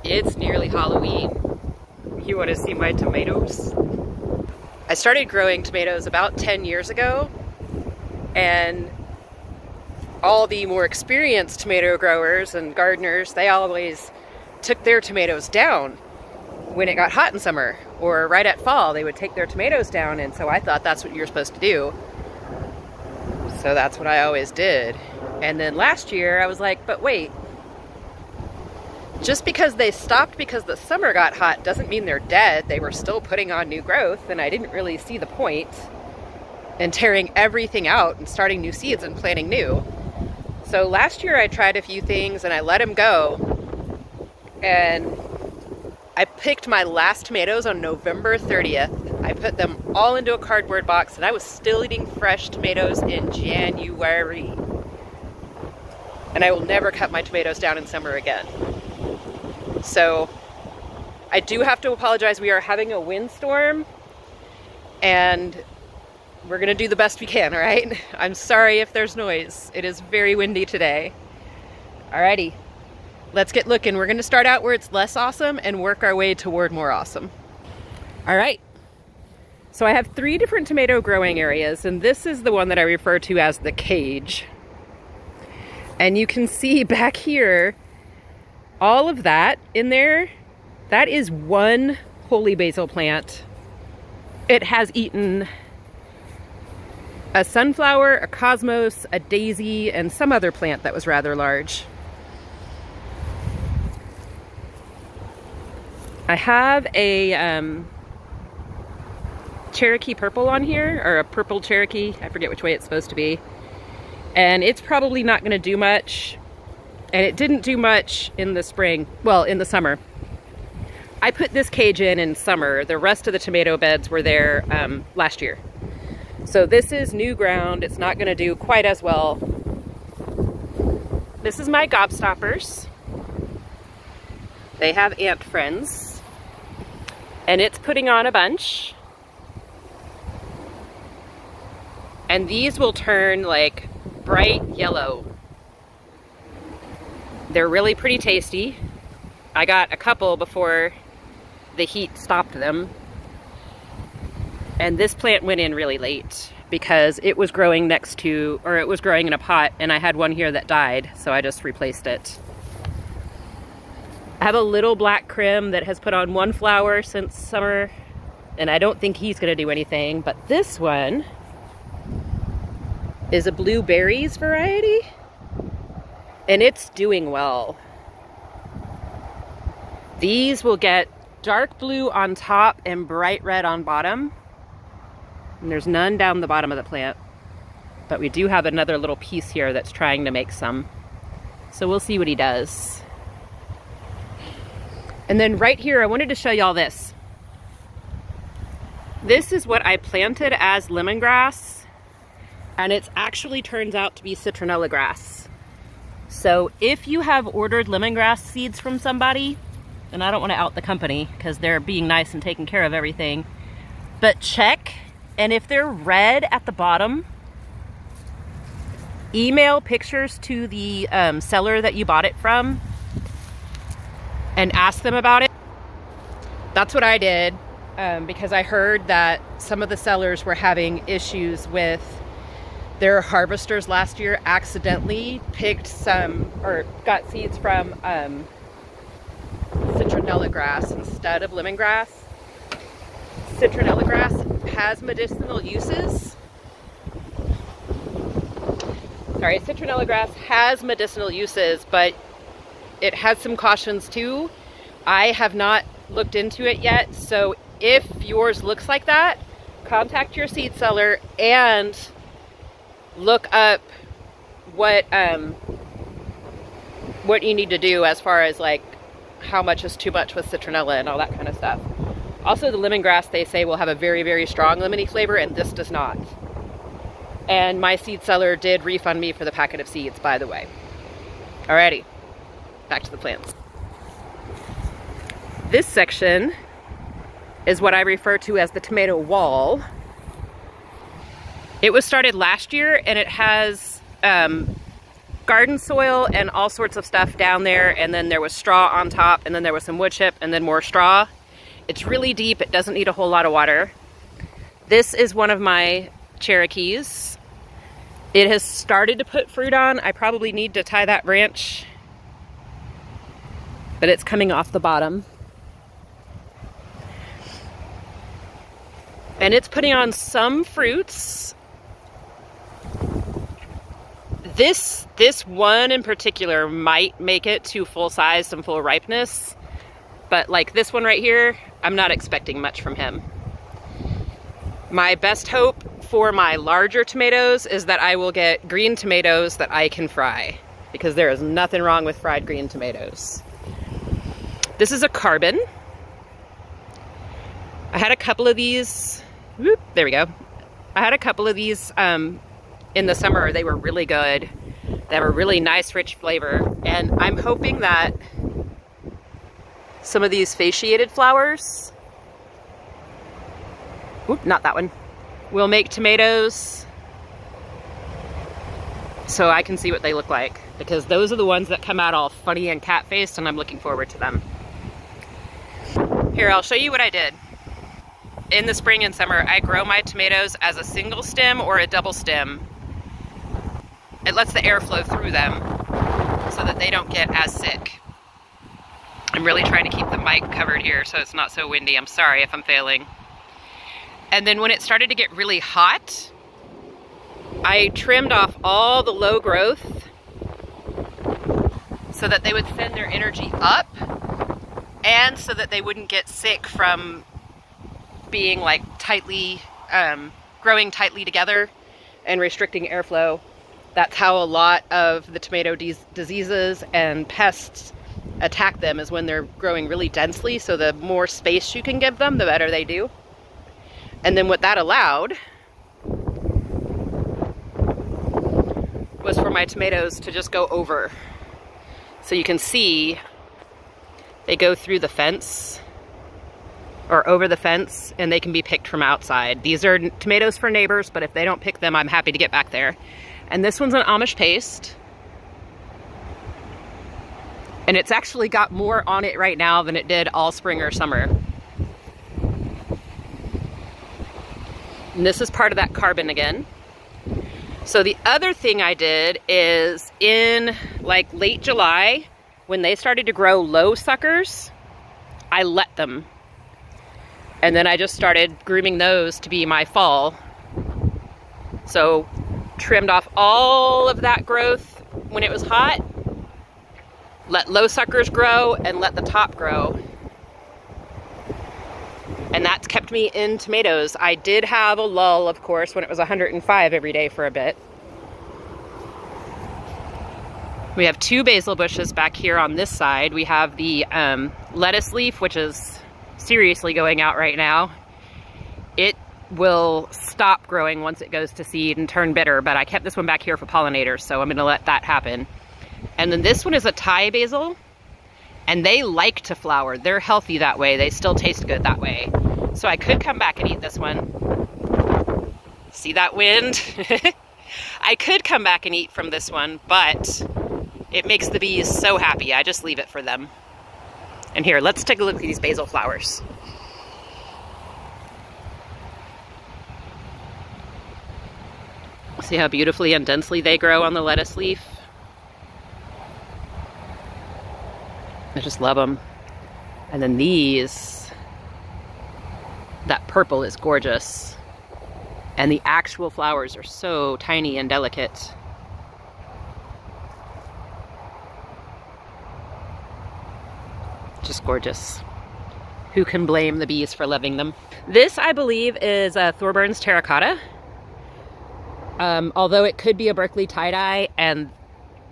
It's nearly Halloween. You want to see my tomatoes? I started growing tomatoes about 10 years ago, and all the more experienced tomato growers and gardeners, they always took their tomatoes down when it got hot in summer, or right at fall they would take their tomatoes down, and so I thought that's what you're supposed to do. So that's what I always did. And then last year I was like, but wait, just because they stopped because the summer got hot doesn't mean they're dead. They were still putting on new growth, and I didn't really see the point in tearing everything out and starting new seeds and planting new. So last year I tried a few things and I let them go, and I picked my last tomatoes on November 30th. I put them all into a cardboard box, and I was still eating fresh tomatoes in January. And I will never cut my tomatoes down in summer again. So I do have to apologize. We are having a windstorm, and we're gonna do the best we can, all right? I'm sorry if there's noise. It is very windy today. Alrighty, let's get looking. We're gonna start out where it's less awesome and work our way toward more awesome. All right, so I have 3 different tomato growing areas, and this is the one that I refer to as the cage. And you can see back here, all of that in there, that is one holy basil plant. It has eaten a sunflower, a cosmos, a daisy, and some other plant that was rather large. I have a Cherokee Purple on here, or a purple Cherokee, I forget which way it's supposed to be. And it's probably not gonna do much. And it didn't do much in the spring, well, in the summer. I put this cage in summer. The rest of the tomato beds were there last year. So this is new ground. It's not gonna do quite as well. This is my Gobstoppers. They have ant friends. And it's putting on a bunch. And these will turn like bright yellow. They're really pretty tasty. I got a couple before the heat stopped them. And this plant went in really late because it was growing next to, or it was growing in a pot, and I had one here that died, so I just replaced it. I have a little black Krim that has put on 1 flower since summer, and I don't think he's gonna do anything, but this one is a Blueberries variety, and it's doing well. These will get dark blue on top and bright red on bottom. And there's none down the bottom of the plant. But we do have another little piece here that's trying to make some. So we'll see what he does. And then right here, I wanted to show y'all this. This is what I planted as lemongrass, and it actually turns out to be Citronella grass. So if you have ordered lemongrass seeds from somebody, and I don't want to out the company because they're being nice and taking care of everything, but check, and if they're red at the bottom, email pictures to the seller that you bought it from and ask them about it. That's what I did because I heard that some of the sellers were having issues with their harvesters last year accidentally picked some, or got seeds from Citronella grass instead of lemongrass. Citronella grass has medicinal uses. Sorry, Citronella grass has medicinal uses, but it has some cautions too. I have not looked into it yet, so if yours looks like that, contact your seed seller and look up what you need to do as far as like how much is too much with citronella and all that kind of stuff. Also, the lemongrass, they say, will have a very, very strong lemony flavor, and this does not. And my seed seller did refund me for the packet of seeds, by the way. Alrighty, back to the plants. This section is what I refer to as the tomato wall. It was started last year, and it has garden soil and all sorts of stuff down there, and then there was straw on top, and then there was some wood chip, and then more straw. It's really deep. It doesn't need a whole lot of water. This is one of my Cherokees. It has started to put fruit on. I probably need to tie that branch, but it's coming off the bottom. And it's putting on some fruits. This one in particular might make it to full size and full ripeness, but like this one right here, I'm not expecting much from him. My best hope for my larger tomatoes is that I will get green tomatoes that I can fry, because there is nothing wrong with fried green tomatoes. This is a carbon. I had a couple of these, whoop, there we go. I had a couple of these in the summer. They were really good. They have a really nice, rich flavor. And I'm hoping that some of these fasciated flowers, whoop, not that one, will make tomatoes so I can see what they look like, because those are the ones that come out all funny and cat-faced, and I'm looking forward to them. Here, I'll show you what I did. In the spring and summer, I grow my tomatoes as a single stem or a double stem. It lets the air flow through them so that they don't get as sick. I'm really trying to keep the mic covered here so it's not so windy. I'm sorry if I'm failing. And then when it started to get really hot, I trimmed off all the low growth so that they would send their energy up, and so that they wouldn't get sick from being like tightly, growing tightly together and restricting airflow. That's how a lot of the tomato diseases and pests attack them, is when they're growing really densely. So the more space you can give them, the better they do. And then what that allowed was for my tomatoes to just go over. So you can see they go through the fence or over the fence, and they can be picked from outside. These are tomatoes for neighbors, but if they don't pick them, I'm happy to get back there. And this one's an Amish Paste. And it's actually got more on it right now than it did all spring or summer. And this is part of that carbon again. So the other thing I did is in like late July, when they started to grow low suckers, I let them. And then I just started grooming those to be my fall. So trimmed off all of that growth when it was hot, let low suckers grow, and let the top grow. And that's kept me in tomatoes. I did have a lull, of course, when it was 105 every day for a bit. We have two basil bushes back here on this side. We have the lettuce leaf, which is seriously going out right now. It will stop growing once it goes to seed and turn bitter, but I kept this one back here for pollinators, so I'm gonna let that happen. And then this one is a Thai basil, and they like to flower. They're healthy that way. They still taste good that way. So I could come back and eat this one. See that wind? I could come back and eat from this one, but it makes the bees so happy. I just leave it for them. And here, let's take a look at these basil flowers. See how beautifully and densely they grow on the lettuce leaf? I just love them. And then these, that purple is gorgeous. And the actual flowers are so tiny and delicate. Just gorgeous. Who can blame the bees for loving them? This, I believe, is Thorburne's terracotta. Although it could be a Berkeley tie-dye, and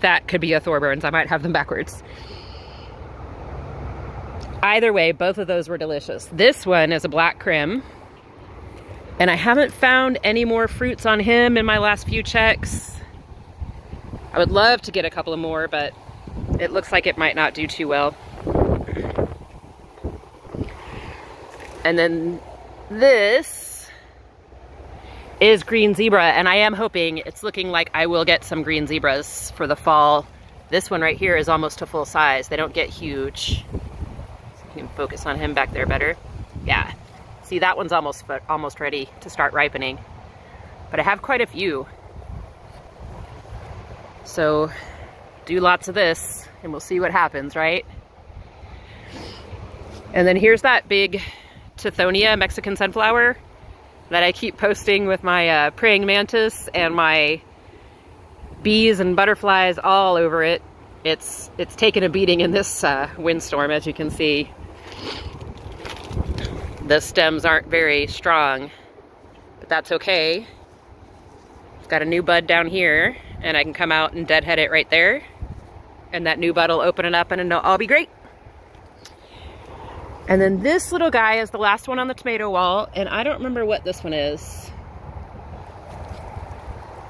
that could be a Thorburne's. I might have them backwards. Either way, both of those were delicious. This one is a black Krim, and I haven't found any more fruits on him in my last few checks. I would love to get a couple of more, but it looks like it might not do too well. And then this is green zebra, and I am hoping, it's looking like I will get some green zebras for the fall. This one right here is almost to full size. They don't get huge. So you can focus on him back there better. Yeah, see, that one's almost ready to start ripening. But I have quite a few. So do lots of this and we'll see what happens, right? And then here's that big Tithonia Mexican sunflower that I keep posting with my praying mantis and my bees and butterflies all over it. It's taken a beating in this windstorm, as you can see. The stems aren't very strong, but that's okay. It's got a new bud down here, and I can come out and deadhead it right there. And that new bud will open it up and it'll all be great. And then this little guy is the last one on the tomato wall, and I don't remember what this one is,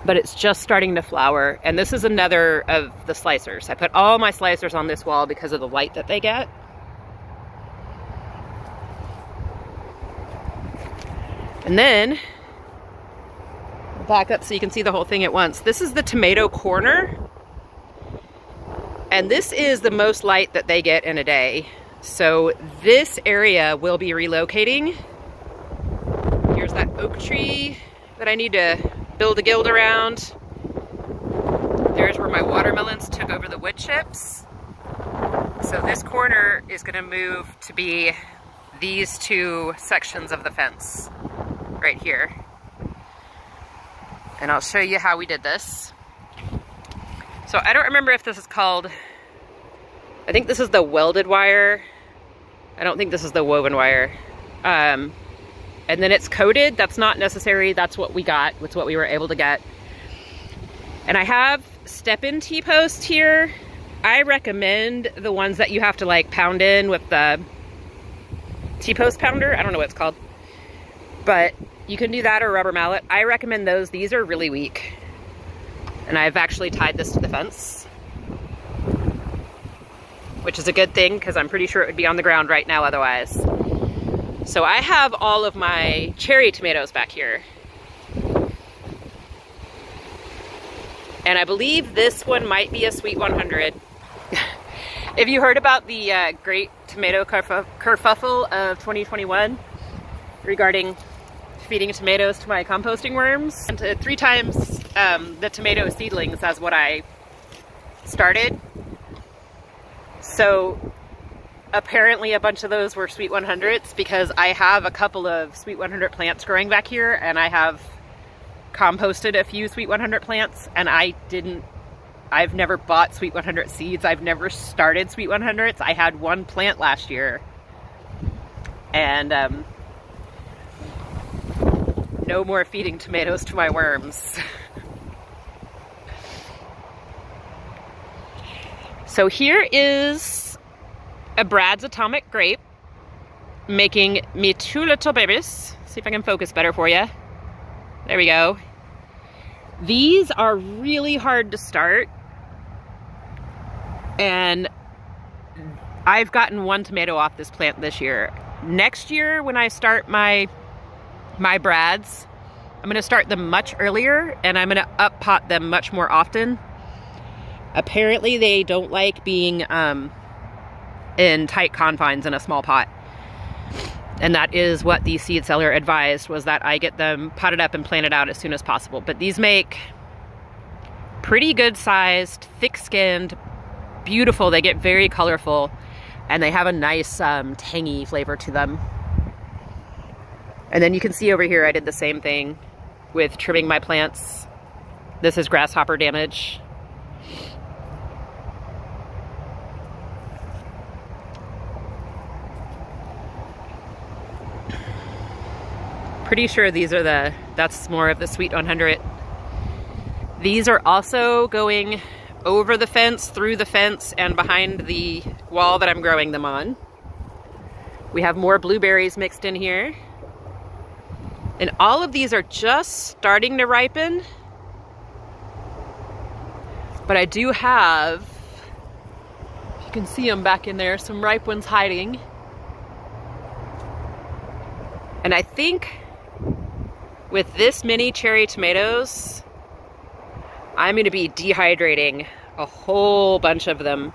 but it's just starting to flower. And this is another of the slicers. I put all my slicers on this wall because of the light that they get. And then, back up so you can see the whole thing at once. This is the tomato corner, and this is the most light that they get in a day. So this area will be relocating. Here's that oak tree that I need to build a guild around. There's where my watermelons took over the wood chips. So this corner is gonna move to be these two sections of the fence right here. And I'll show you how we did this. So I don't remember if this is called, I think this is the welded wire. I don't think this is the woven wire. And then it's coated. That's not necessary. That's what we got. That's what we were able to get. And I have step-in T-posts here. I recommend the ones that you have to like pound in with the T-post pounder. I don't know what it's called. But you can do that or rubber mallet. I recommend those. These are really weak. And I've actually tied this to the fence, which is a good thing because I'm pretty sure it would be on the ground right now otherwise. So I have all of my cherry tomatoes back here. And I believe this one might be a Sweet 100. If you heard about the Great Tomato Kerfuffle of 2021 regarding feeding tomatoes to my composting worms, and 3 times the tomato seedlings as what I started. So apparently a bunch of those were Sweet 100s because I have a couple of Sweet 100 plants growing back here, and I have composted a few Sweet 100 plants, and I've never bought Sweet 100 seeds. I've never started Sweet 100s. I had one plant last year, and no more feeding tomatoes to my worms. So here is a Brad's Atomic Grape making me 2 little babies. See if I can focus better for you. There we go. These are really hard to start, and I've gotten 1 tomato off this plant this year. Next year when I start my Brads, I'm gonna start them much earlier, and I'm gonna up pot them much more often. Apparently they don't like being in tight confines in a small pot. And that is what the seed seller advised, was that I get them potted up and planted out as soon as possible. But these make pretty good sized, thick skinned, beautiful. They get very colorful, and they have a nice tangy flavor to them. And then you can see over here I did the same thing with trimming my plants. This is grasshopper damage. Pretty sure these are that's more of the Sweet 100. These are also going over the fence, through the fence, and behind the wall that I'm growing them on. We have more blueberries mixed in here. And all of these are just starting to ripen. But I do have, if you can see them back in there, some ripe ones hiding. And I think with this many cherry tomatoes, I'm going to be dehydrating a whole bunch of them.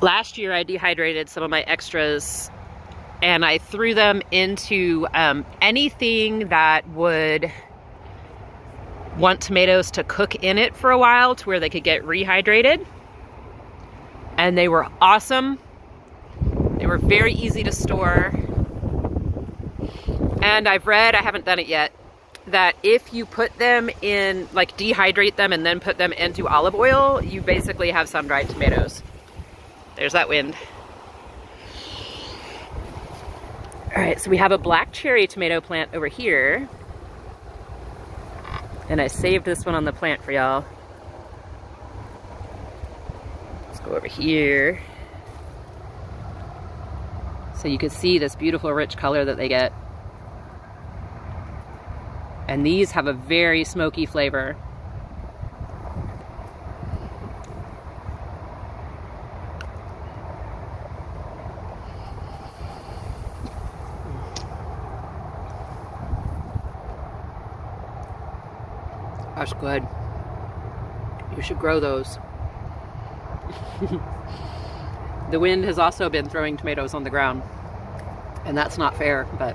Last year I dehydrated some of my extras and I threw them into anything that would want tomatoes to cook in it for a while to where they could get rehydrated. And they were awesome. They were very easy to store. And I've read, I haven't done it yet, that if you put them in, like dehydrate them and then put them into olive oil, you basically have sun-dried tomatoes. There's that wind. All right, so we have a black cherry tomato plant over here. And I saved this one on the plant for y'all. Let's go over here. So you can see this beautiful rich color that they get. And these have a very smoky flavor. That's good. You should grow those. The wind has also been throwing tomatoes on the ground. And that's not fair, but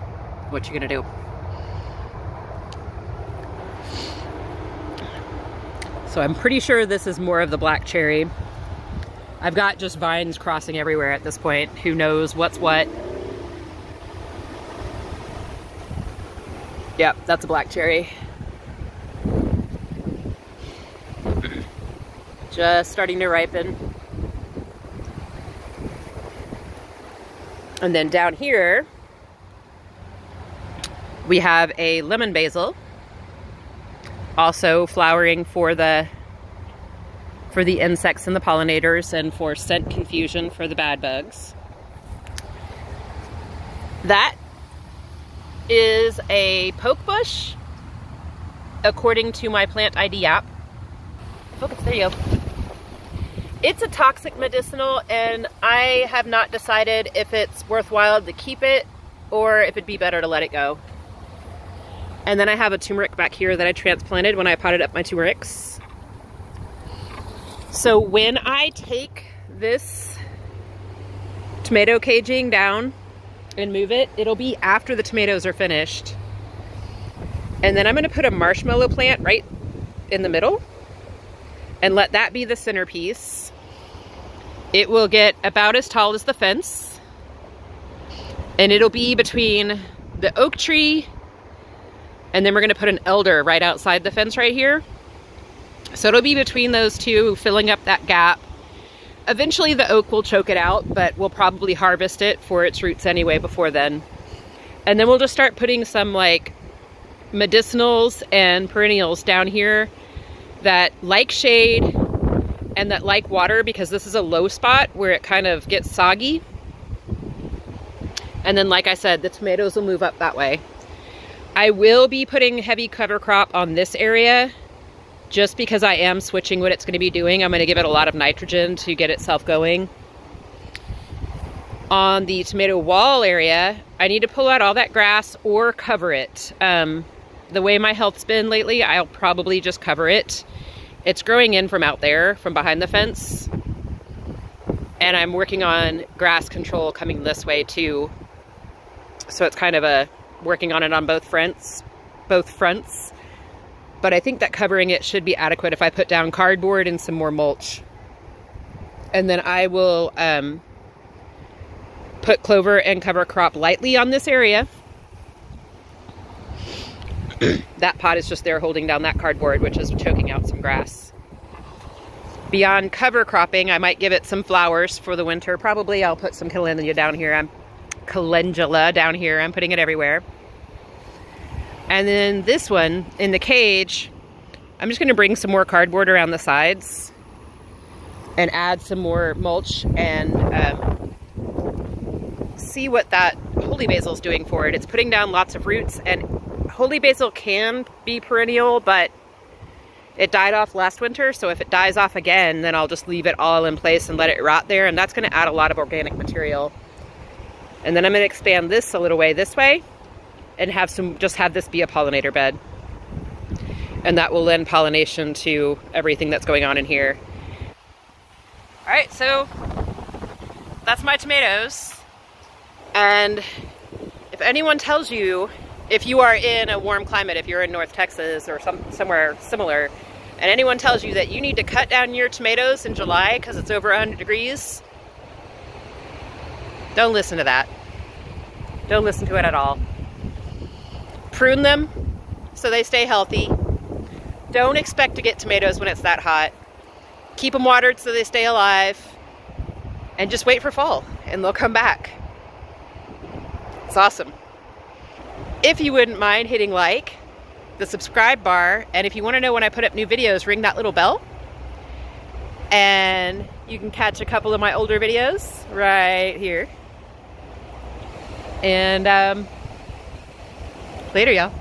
what you gonna do? So I'm pretty sure this is more of the black cherry. I've got just vines crossing everywhere at this point. Who knows what's what? Yep, that's a black cherry. Just starting to ripen. And then down here, we have a lemon basil, also flowering for the insects and the pollinators and for scent confusion for the bad bugs. That is a poke bush, according to my plant ID app. Focus, there you go. It's a toxic medicinal, and I have not decided if it's worthwhile to keep it or if it'd be better to let it go. And then I have a turmeric back here that I transplanted when I potted up my turmerics. So when I take this tomato caging down and move it, it'll be after the tomatoes are finished. And then I'm gonna put a marshmallow plant right in the middle and let that be the centerpiece. It will get about as tall as the fence, and it'll be between the oak tree, and then we're gonna put an elder right outside the fence right here. So it'll be between those two, filling up that gap. Eventually the oak will choke it out, but we'll probably harvest it for its roots anyway before then. And then we'll just start putting some like medicinals and perennials down here that like shade and that like water, because this is a low spot where it kind of gets soggy. And then, like I said, the tomatoes will move up that way. I will be putting heavy cover crop on this area just because I am switching what it's going to be doing. I'm going to give it a lot of nitrogen to get itself going. On the tomato wall area, I need to pull out all that grass or cover it. The way my health's been lately, I'll probably just cover it. It's growing in from out there, from behind the fence. And I'm working on grass control coming this way too. So it's kind of a working on it on both fronts. But I think that covering it should be adequate if I put down cardboard and some more mulch. And then I will put clover and cover crop lightly on this area. That pot is just there holding down that cardboard, which is choking out some grass. Beyond cover cropping, I might give it some flowers for the winter. Probably I'll put some calendula down here. I'm putting it everywhere. And then this one in the cage, I'm just going to bring some more cardboard around the sides and add some more mulch and see what that holy basil is doing for it. It's putting down lots of roots, and holy basil can be perennial, but it died off last winter, so if it dies off again, then I'll just leave it all in place and let it rot there, and that's going to add a lot of organic material. And then I'm going to expand this a little way this way, and just have this be a pollinator bed. And that will lend pollination to everything that's going on in here. All right, so that's my tomatoes. And if anyone tells you, if you are in a warm climate, if you're in North Texas or somewhere similar, and anyone tells you that you need to cut down your tomatoes in July because it's over 100 degrees, don't listen to that. Don't listen to it at all. Prune them so they stay healthy. Don't expect to get tomatoes when it's that hot. Keep them watered so they stay alive. And just wait for fall and they'll come back. It's awesome. If you wouldn't mind hitting like, the subscribe bar, and if you want to know when I put up new videos, ring that little bell. And you can catch a couple of my older videos right here. And later, y'all.